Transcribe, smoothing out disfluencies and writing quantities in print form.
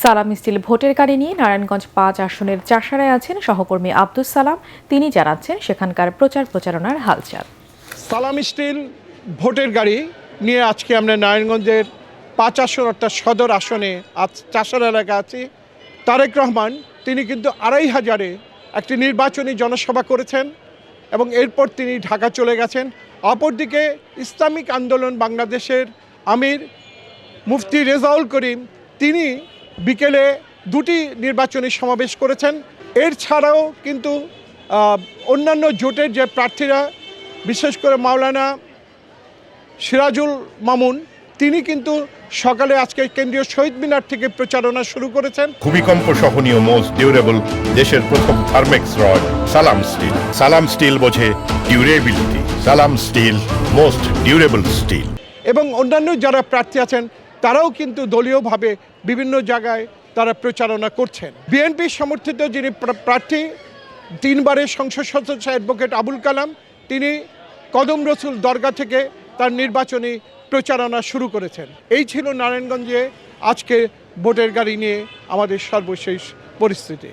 সালাম স্টিল ভোটের গাড়ি নিয়ে নারায়ণগঞ্জ ৫ আসনের চাষারায় আছেন সহকর্মী আব্দুস সালাম। তিনি জানাচ্ছেন সেখানকার প্রচার প্রচারণার হালচাল। সালাম স্টিল ভোটের গাড়ি নিয়ে আজকে আমরা নারায়ণগঞ্জের ৫ আসন অর্থাৎ সদর আসনে আজ চাষারা এলাকা আছি। তারেক রহমান তিনি কিন্তু ২৫০০-এ একটি নির্বাচনী জনসভা করেছেন এবং এরপর তিনি ঢাকা চলে গেছেন। অপরদিকে ইসলামিক আন্দোলন বাংলাদেশের আমির মুফতি রেজাউল করিম তিনি বিকেলে দুটি নির্বাচনী সমাবেশ করেছেন। এর ছাড়াও কিন্তু অন্যান্য জোটের যে প্রার্থীরা, বিশেষ করে মাওলানা সিরাজুল মামুন, তিনি কিন্তু সকালে আজকে কেন্দ্রীয় শহীদ মিনার থেকে প্রচারণা শুরু করেছেন। ভূমিকম্প সহনীয় মোস্ট ডিউরেবল দেশের প্রথম থার্মেক্স রড সালাম স্টিল। সালাম স্টিল বোঝে ডিউরেবিলিটি। সালাম স্টিল মোস্ট ডিউরেবল স্টিল। এবং অন্যান্য যারা প্রার্থী আছেন তারাও কিন্তু দলীয়ভাবে বিভিন্ন জায়গায় তারা প্রচারণা করছেন। বিএনপি সমর্থিত যিনি প্রার্থী ৩ বারের সংসদ সদস্য অ্যাডভোকেট আবুল কালাম, তিনি কদম রসুল দরগা থেকে তার নির্বাচনী প্রচারণা শুরু করেছেন। এই ছিল নারায়ণগঞ্জে আজকে ভোটের গাড়ি নিয়ে আমাদের সর্বশেষ পরিস্থিতি।